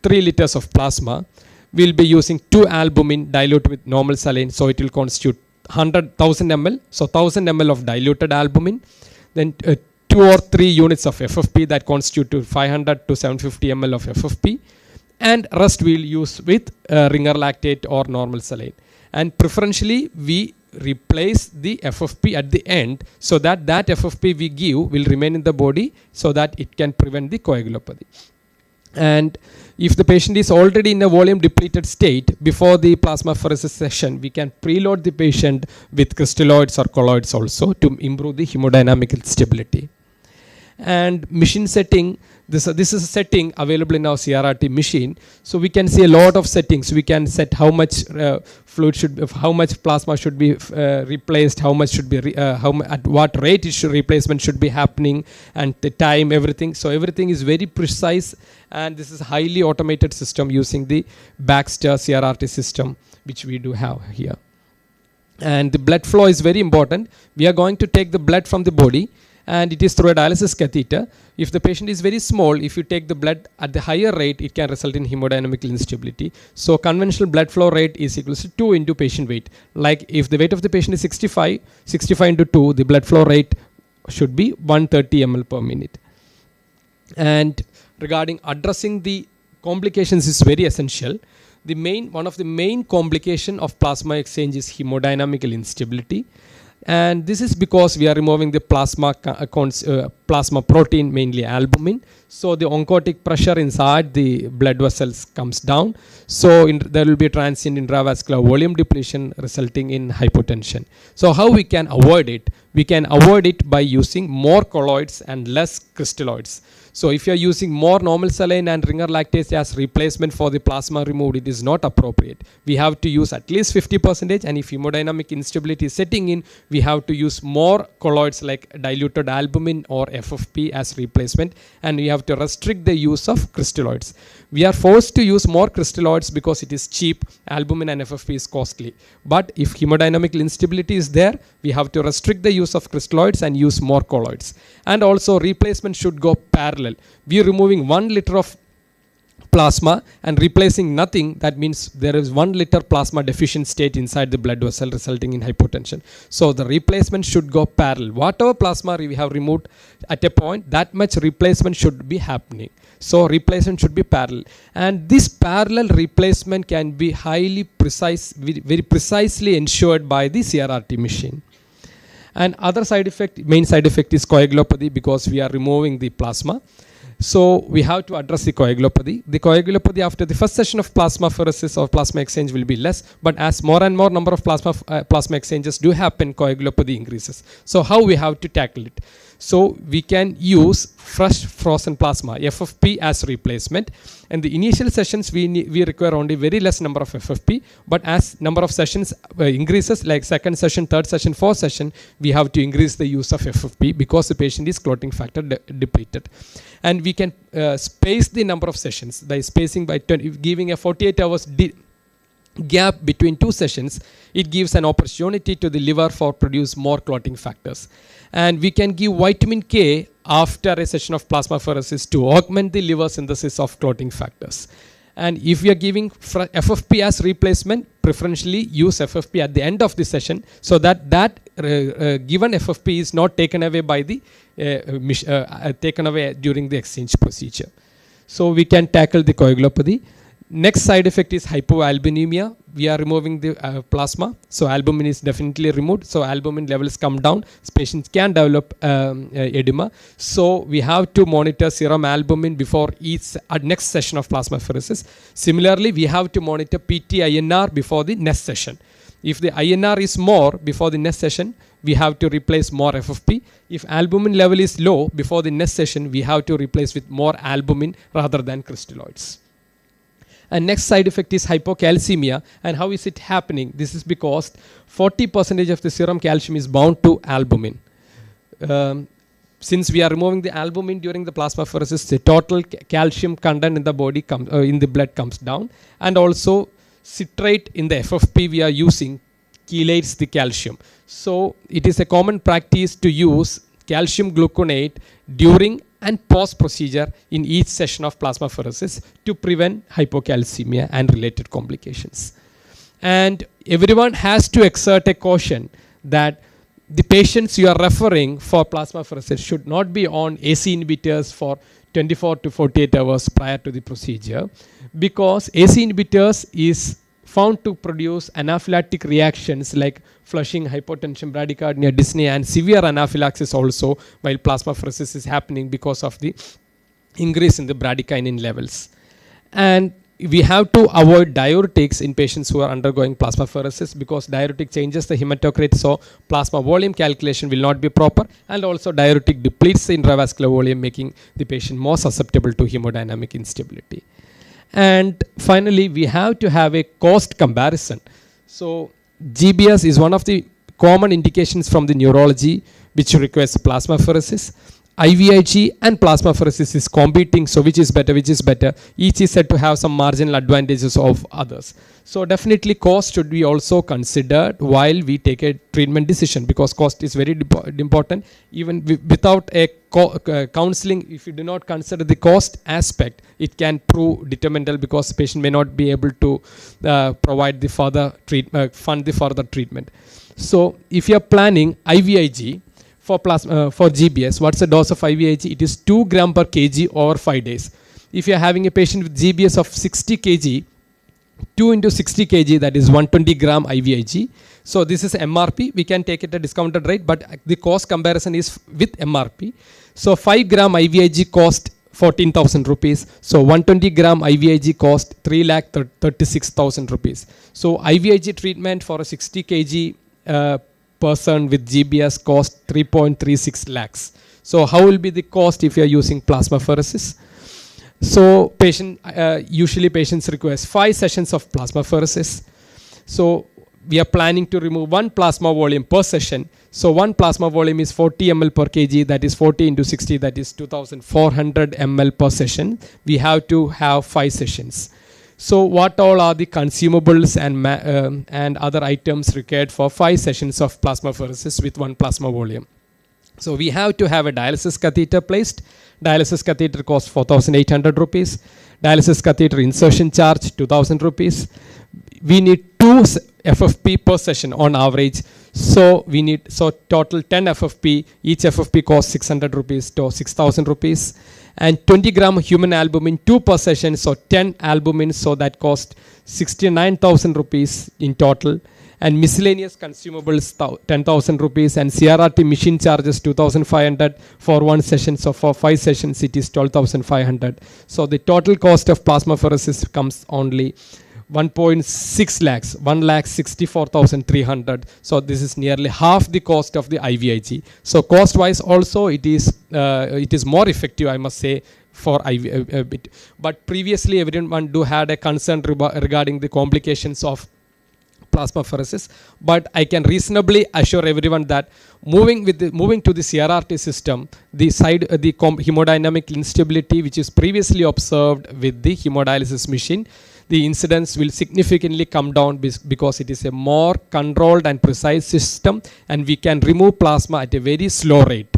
3 liters of plasma, we'll be using 2 albumin diluted with normal saline, so it will constitute 1,000 ml. So 1,000 ml of diluted albumin, then 2 or 3 units of FFP that constitute 500 to 750 ml of FFP, and rest we'll use with ringer lactate or normal saline. And preferentially, we replace the FFP at the end, so that FFP we give will remain in the body, so that it can prevent the coagulopathy. And if the patient is already in a volume depleted state, before the plasmapheresis session, we can preload the patient with crystalloids or colloids also to improve the hemodynamic stability. And machine setting, this is a setting available in our CRRT machine. So we can see a lot of settings. We can set how much fluid should, how much plasma should be replaced, how much should be, at what rate replacement should be happening, and the time, everything. So everything is very precise, and this is a highly automated system using the Baxter CRRT system, which we do have here. And the blood flow is very important. We are going to take the blood from the body, and it is through a dialysis catheter. If the patient is very small, if you take the blood at the higher rate, it can result in hemodynamic instability. So conventional blood flow rate is equal to 2 into patient weight. Like if the weight of the patient is 65 into 2, the blood flow rate should be 130 ml per minute. And regarding addressing the complications is very essential. One of the main complication of plasma exchange is hemodynamical instability. And this is because we are removing the plasma protein, mainly albumin. So the oncotic pressure inside the blood vessels comes down. So there will be a transient intravascular volume depletion resulting in hypotension. So how we can avoid it? We can avoid it by using more colloids and less crystalloids. So if you are using more normal saline and ringer lactase as replacement for the plasma removed, it is not appropriate. We have to use at least 50%, and if hemodynamic instability is setting in, we have to use more colloids like diluted albumin or FFP as replacement, and we have to restrict the use of crystalloids. We are forced to use more crystalloids because it is cheap. Albumin and FFP is costly. But if hemodynamic instability is there, we have to restrict the use of crystalloids and use more colloids. And also replacement should go parallel. We are removing 1 liter of plasma and replacing nothing. That means there is 1 liter plasma deficient state inside the blood vessel resulting in hypotension. So the replacement should go parallel. Whatever plasma we have removed at a point, that much replacement should be happening. So replacement should be parallel. And this parallel replacement can be highly precise, very precisely ensured by the CRRT machine. And other side effect, main side effect is coagulopathy, because we are removing the plasma. So we have to address the coagulopathy. The coagulopathy after the first session of plasmapheresis or plasma exchange will be less, but as more and more number of plasma exchanges do happen, coagulopathy increases. So how we have to tackle it? So we can use fresh frozen plasma, FFP, as replacement. In the initial sessions, we require only very less number of FFP, but as number of sessions increases, like second session, third session, fourth session, we have to increase the use of FFP because the patient is clotting factor depleted. And we can space the number of sessions by spacing by giving a 48 hours gap between 2 sessions. It gives an opportunity to the liver for produce more clotting factors. And we can give vitamin K after a session of plasmapheresis to augment the liver synthesis of clotting factors. And if we are giving FFP as replacement, preferentially use FFP at the end of the session, so that given FFP is not taken away by the taken away during the exchange procedure. So we can tackle the coagulopathy. Next side effect is hypoalbuminemia. We are removing the plasma, so albumin is definitely removed. So albumin levels come down. Patients can develop edema. So we have to monitor serum albumin before each next session of plasmapheresis. Similarly, we have to monitor PT-INR before the next session. If the INR is more before the next session, we have to replace more FFP. If albumin level is low before the next session, we have to replace with more albumin rather than crystalloids. And next side effect is hypocalcemia. And how is it happening? This is because 40% of the serum calcium is bound to albumin. Since we are removing the albumin during the plasmapheresis, the total calcium content in the body in the blood comes down. And also citrate in the FFP we are using chelates the calcium. So it is a common practice to use calcium gluconate during and post procedure in each session of plasmapheresis to prevent hypocalcemia and related complications. And everyone has to exert a caution that the patients you are referring for plasmapheresis should not be on AC inhibitors for 24 to 48 hours prior to the procedure, because AC inhibitors is found to produce anaphylactic reactions like flushing, hypotension, bradycardia, dyspnea, and severe anaphylaxis also while plasmapheresis is happening because of the increase in the bradykinin levels. And we have to avoid diuretics in patients who are undergoing plasmapheresis, because diuretic changes the hematocrit, so plasma volume calculation will not be proper, and also diuretic depletes the intravascular volume, making the patient more susceptible to hemodynamic instability. And finally, we have to have a cost comparison. So GBS is one of the common indications from the neurology which requires plasmapheresis. IVIG and plasmapheresis is competing, so which is better, which is better. Each is said to have some marginal advantages of others. So definitely cost should be also considered while we take a treatment decision, because cost is very important. Even without a counseling, if you do not consider the cost aspect, it can prove detrimental, because the patient may not be able to provide the further fund the further treatment. So if you are planning IVIG, for GBS, what's the dose of IVIG? It is 2 gram per kg over 5 days. If you are having a patient with GBS of 60 kg, 2 into 60 kg, that is 120 gram IVIG. So this is MRP. We can take it at discounted rate, but the cost comparison is with MRP. So 5 gram IVIG cost 14,000 rupees. So 120 gram IVIG cost 3,36,000 rupees. So IVIG treatment for a 60 kg person with GBS cost 3.36 lakhs. So how will be the cost if you are using plasmapheresis? So usually patients request 5 sessions of plasmapheresis. So we are planning to remove 1 plasma volume per session. So 1 plasma volume is 40 ml per kg, that is 40 into 60, that is 2,400 ml per session. We have to have 5 sessions. So what all are the consumables and other items required for 5 sessions of plasmapheresis with 1 plasma volume? So we have to have a dialysis catheter placed. Dialysis catheter costs 4,800 rupees. Dialysis catheter insertion charge 2,000 rupees. We need 2 FFP per session on average. So we need total 10 FFP. Each FFP costs 600 rupees to 6,000 rupees. And 20 gram human albumin 2 per session, so 10 albumin, so that cost 69,000 rupees in total. And miscellaneous consumables 10,000 rupees, and CRRT machine charges 2,500 for 1 session. So for 5 sessions it is 12,500. So the total cost of plasmapheresis comes only 1.6 lakhs, 1,64,300. So this is nearly half the cost of the IVIG. So cost wise also it is more effective, I must say, for IVIG. But previously everyone had a concern regarding the complications of plasmapheresis, but I can reasonably assure everyone that moving to the CRRT system, the hemodynamic instability which is previously observed with the hemodialysis machine, the incidence will significantly come down because it is a more controlled and precise system, and we can remove plasma at a very slow rate.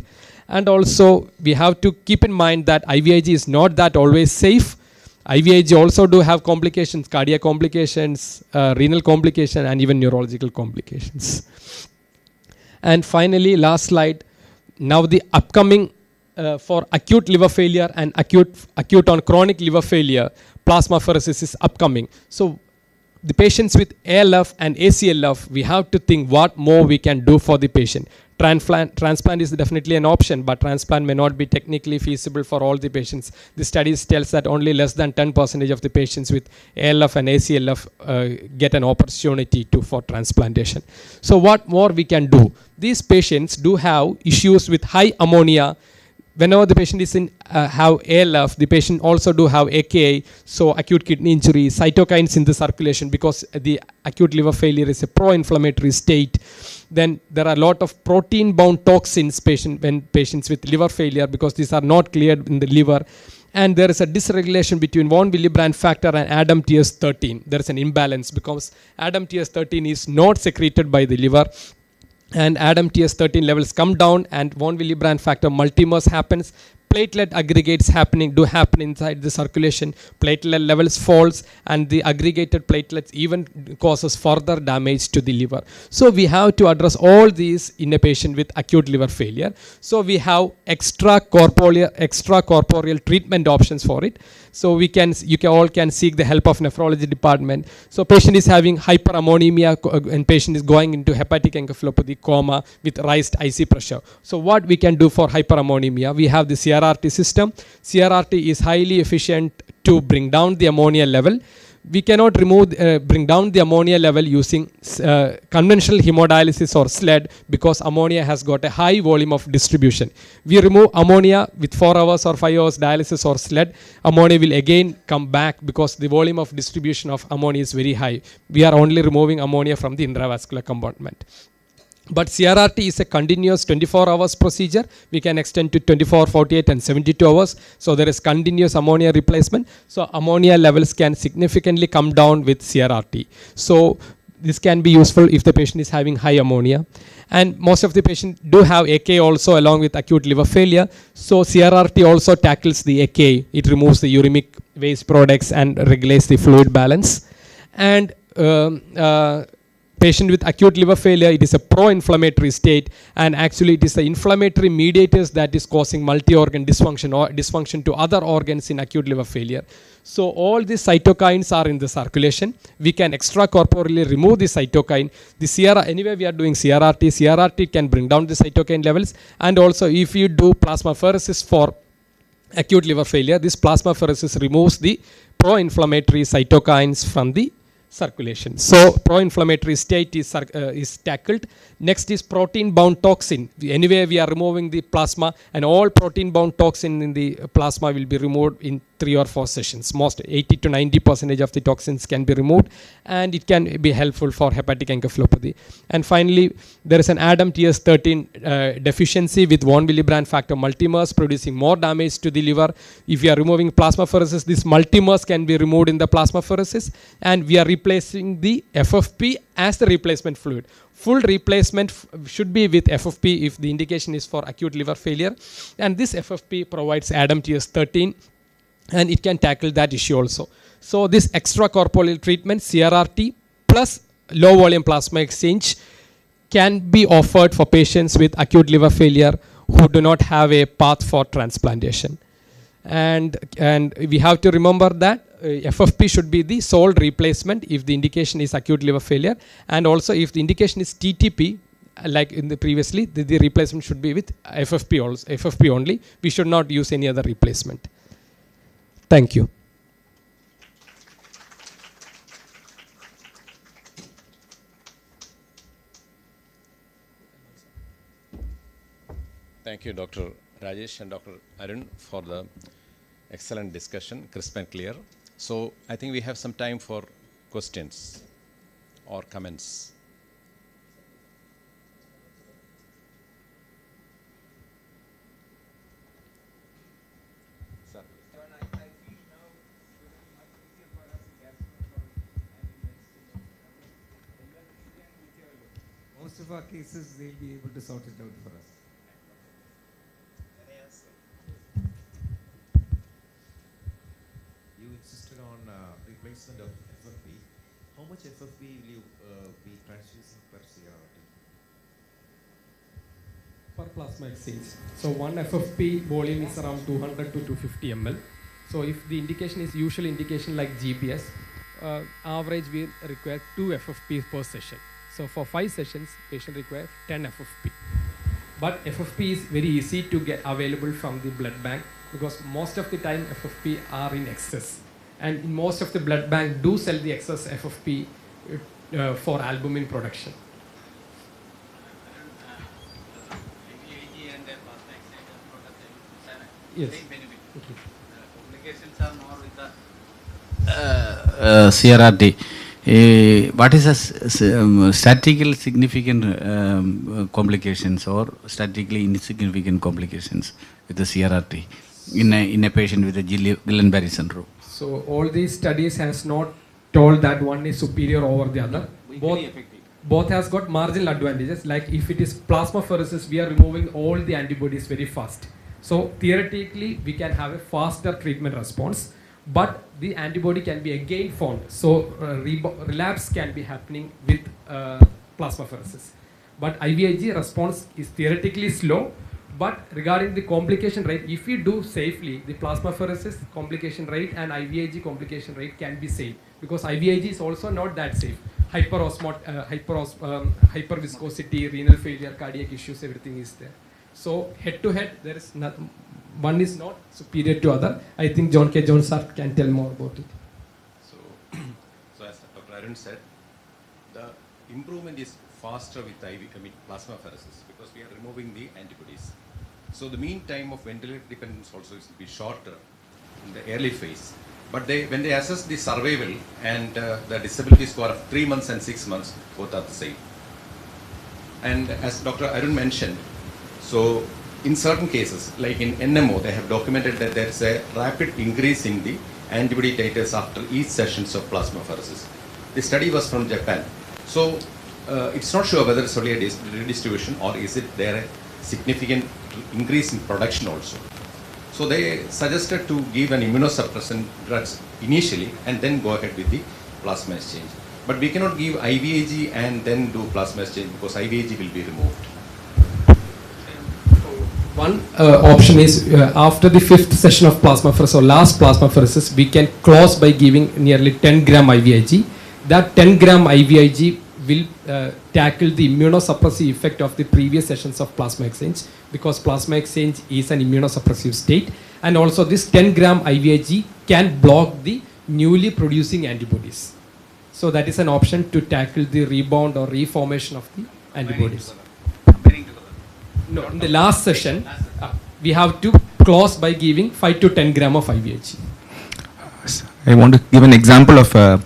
And also we have to keep in mind that IVIG is not that always safe. IVIG also do have complications, cardiac complications, renal complications, and even neurological complications. And finally, last slide. Now the upcoming for acute liver failure and acute on chronic liver failure, plasmapheresis is upcoming. So the patients with ALF and ACLF, we have to think what more we can do for the patient. Transplant is definitely an option, but transplant may not be technically feasible for all the patients. The studies tells that only less than 10% of the patients with ALF and ACLF get an opportunity for transplantation. So what more we can do? These patients do have issues with high ammonia. Whenever the patient is have ALF, the patient also do have AKI, so acute kidney injury, cytokines in the circulation, because the acute liver failure is a pro-inflammatory state. Then there are a lot of protein-bound toxins when patients with liver failure, because these are not cleared in the liver. And there is a dysregulation between von Willebrand factor and ADAMTS13. There is an imbalance because ADAMTS13 is not secreted by the liver, and ADAMTS13 levels come down, and von Willebrand factor multimerse happens. Platelet aggregates happen inside the circulation. Platelet levels falls, and the aggregated platelets even causes further damage to the liver. So we have to address all these in a patient with acute liver failure. So we have extracorporeal treatment options for it. So you all can seek the help of nephrology department. So patient is having hyperammonemia and patient is going into hepatic encephalopathy coma with raised IC pressure. So what we can do for hyperammonemia? We have the CRRT system. CRRT is highly efficient to bring down the ammonia level. We cannot bring down the ammonia level using conventional hemodialysis or SLED because ammonia has got a high volume of distribution. We remove ammonia with 4 hours or 5 hours dialysis or SLED, ammonia will again come back because the volume of distribution of ammonia is very high. We are only removing ammonia from the intravascular compartment. But CRRT is a continuous 24 hours procedure. We can extend to 24, 48 and 72 hours. So there is continuous ammonia replacement. So ammonia levels can significantly come down with CRRT. So this can be useful if the patient is having high ammonia. And most of the patients do have AK also along with acute liver failure. So CRRT also tackles the AK. It removes the uremic waste products and regulates the fluid balance. And patient with acute liver failure, it is a pro-inflammatory state, and actually it is the inflammatory mediators that is causing multi-organ dysfunction or dysfunction to other organs in acute liver failure. So all these cytokines are in the circulation. We can extracorporeally remove the cytokine. Anyway we are doing CRRT can bring down the cytokine levels, and also if you do plasmapheresis for acute liver failure, this plasmapheresis removes the pro-inflammatory cytokines from the circulation. So pro-inflammatory state is tackled. Next is protein-bound toxin. Anyway, we are removing the plasma, and all protein-bound toxin in the plasma will be removed in 3 or 4 sessions. Most 80 to 90% of the toxins can be removed, and it can be helpful for hepatic encephalopathy. And finally, there is an ADAM-TS13 deficiency with von Willebrand factor multimers producing more damage to the liver. If we are removing plasmapheresis, this multimers can be removed in the plasmapheresis, and we are replacing the FFP as the replacement fluid. Full replacement should be with FFP if the indication is for acute liver failure, and this FFP provides ADAM-TS13, and it can tackle that issue also. So this extracorporeal treatment, CRRT plus low volume plasma exchange, can be offered for patients with acute liver failure who do not have a path for transplantation. And we have to remember that FFP should be the sole replacement if the indication is acute liver failure, and also if the indication is TTP, like in the previously, the replacement should be with FFP also, FFP only. We should not use any other replacement. Thank you. Thank you, Dr. Rajesh and Dr. Arun, for the excellent discussion, crisp and clear. So I think we have some time for questions or comments. Most of our cases, they'll be able to sort it out for us. You insisted on replacement of FFP. How much FFP will you be transfusing per CRRT? Per plasma exchange. So one FFP volume is around 200 to 250 ml. So if the indication is usual indication like GBS, average we require 2 FFP per session. So for 5 sessions, patient requires 10 FFP. But FFP is very easy to get available from the blood bank because most of the time FFP are in excess. And in most of the blood bank do sell the excess FFP for albumin production. Yes. Complications are more with the CRRT. What is the statistically significant complications or statistically insignificant complications with the CRRT in a patient with a Guillain-Barré syndrome? So all these studies has not told that one is superior over the other. Both has got marginal advantages. Like if it is plasmapheresis, we are removing all the antibodies very fast. So theoretically, we can have a faster treatment response, but the antibody can be again formed. So relapse can be happening with plasmapheresis. But IVIG response is theoretically slow, but regarding the complication rate, if you do safely, the plasmapheresis complication rate and IVIG complication rate can be safe, because IVIG is also not that safe. Hyperviscosity, renal failure, cardiac issues, everything is there. So head to head, there is one is not superior to other. I think John K. Jones sir can tell more about it. So as Dr. Arun said, the improvement is faster with plasmapheresis because we are removing the antibodies. So the mean time of ventilator dependence also is to be shorter in the early phase. But when they assess the survival and the disability score of 3 months and 6 months, both are the same. And as Dr. Arun mentioned, so in certain cases, like in NMO, they have documented that there is a rapid increase in the antibody titers after each sessions of plasmapheresis. The study was from Japan. So it's not sure whether it's only a redistribution or is it there a significant increase in production also. So they suggested to give an immunosuppressant drugs initially and then go ahead with the plasma exchange. But we cannot give IVIG and then do plasma exchange because IVIG will be removed. One option is after the 5th session of plasmapheresis or last plasmapheresis, we can close by giving nearly 10 gram IVIG. That 10 gram IVIG will tackle the immunosuppressive effect of the previous sessions of plasma exchange because plasma exchange is an immunosuppressive state, and also this 10 gram IVIG can block the newly producing antibodies. So that is an option to tackle the rebound or reformation of the antibodies. No, in the last session, we have to close by giving 5 to 10 gram of IVIG. I want to give an example of a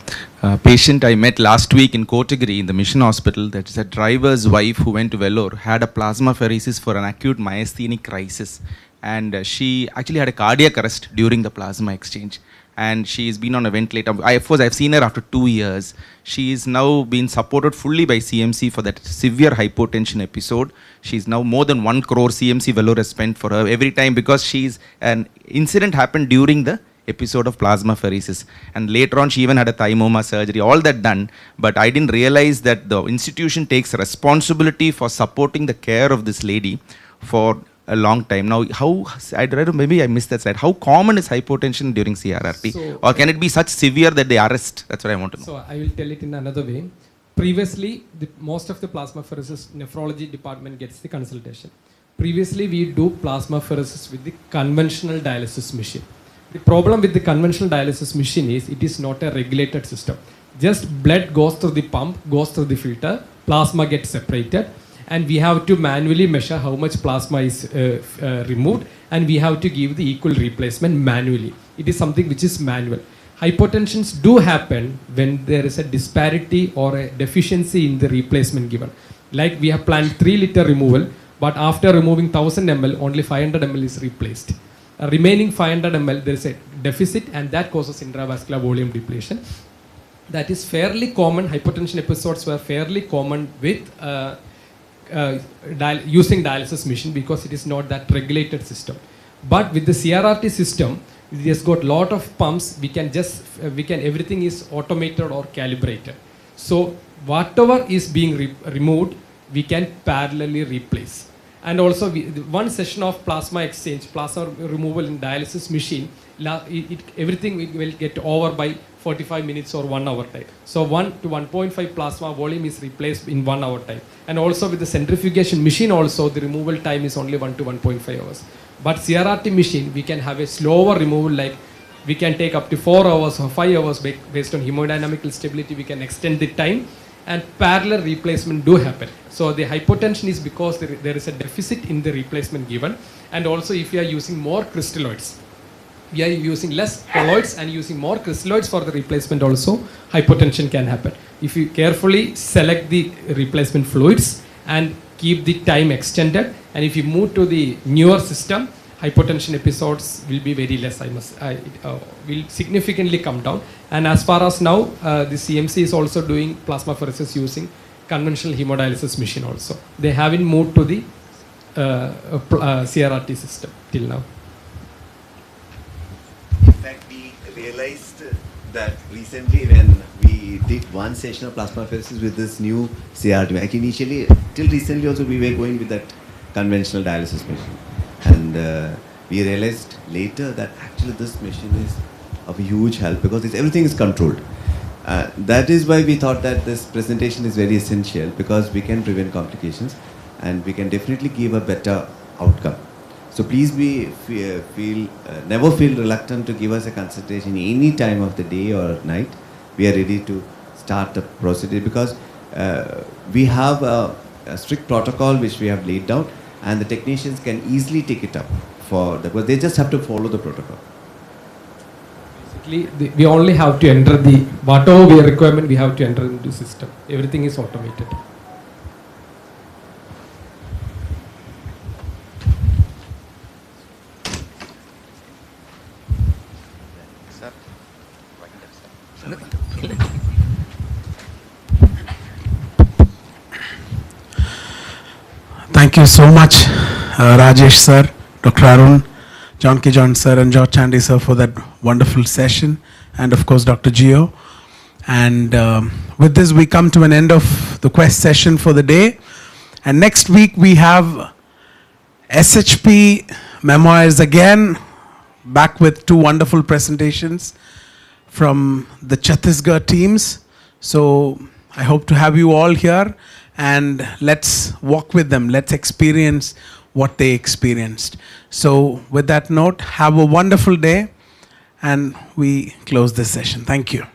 patient I met last week in Kotagiri in the Mission Hospital. That is a driver's wife who went to Vellore, had a plasmapheresis for an acute myasthenic crisis. And she actually had a cardiac arrest during the plasma exchange. And she's been on a ventilator. Of course, I've seen her after 2 years. She is now being supported fully by CMC for that severe hypotension episode. She's now more than 1 crore CMC Vellore has spent for her every time because an incident happened during the episode of plasmapheresis. And later on, she even had a thymoma surgery, all that done. But I didn't realize that the institution takes responsibility for supporting the care of this lady for a long time. Now, maybe I missed that slide. How common is hypotension during CRRT? Or can it be such severe that they arrest? That's what I want to know. So I will tell it in another way. Previously, most of the plasmapheresis nephrology department gets the consultation. Previously, we do plasmapheresis with the conventional dialysis machine. The problem with the conventional dialysis machine is it is not a regulated system. Just blood goes through the pump, goes through the filter, plasma gets separated, and we have to manually measure how much plasma is removed, and we have to give the equal replacement manually. It is something which is manual. Hypotensions do happen when there is a disparity or a deficiency in the replacement given. Like we have planned 3 liter removal, but after removing 1000 ml, only 500 ml is replaced. Remaining 500 ml, there is a deficit, and that causes intravascular volume depletion. That is fairly common. Hypotension episodes were fairly common with using dialysis machine because it is not that regulated system. But with the CRRT system, it has got lot of pumps. Everything is automated or calibrated. So whatever is being removed, we can parallelly replace. And also one session of plasma exchange, plasma removal in dialysis machine, everything will get over by 45 minutes or 1 hour time. So 1 to 1.5 plasma volume is replaced in 1 hour time. And also with the centrifugation machine also, the removal time is only 1 to 1.5 hours. But CRRT machine, we can have a slower removal, like we can take up to 4 hours or 5 hours based on hemodynamical stability. We can extend the time, and parallel replacement do happen. So the hypotension is because there is a deficit in the replacement given, and also if you are using more crystalloids, we are using less colloids and using more crystalloids for the replacement also, hypotension can happen. If you carefully select the replacement fluids and keep the time extended, and if you move to the newer system, hypotension episodes will be very less. Will significantly come down. And as far as now, the CMC is also doing plasmapheresis using conventional hemodialysis machine also. They haven't moved to the CRRT system till now. In fact, we realized that recently when we did one session of plasmapheresis with this new CRRT. Like initially, till recently also we were going with that conventional dialysis machine. And we realized later that actually this machine is of a huge help because everything is controlled. That is why we thought that this presentation is very essential, because we can prevent complications and we can definitely give a better outcome. So please never feel reluctant to give us a consultation any time of the day or night. We are ready to start the procedure because we have a strict protocol which we have laid down, and the technicians can easily take it up because they just have to follow the protocol. Basically, we only have to enter whatever we requirement, we have to enter into the system. Everything is automated. Thank you so much, Rajesh sir, Dr. Arun, John K. John sir, and George Chandy sir for that wonderful session, and of course Dr. Gio. And with this, we come to an end of the quest session for the day. And next week we have SHP memoirs again, back with 2 wonderful presentations from the Chhattisgarh teams. So I hope to have you all here, and let's walk with them. Let's experience what they experienced. So with that note, have a wonderful day, and we close this session. Thank you.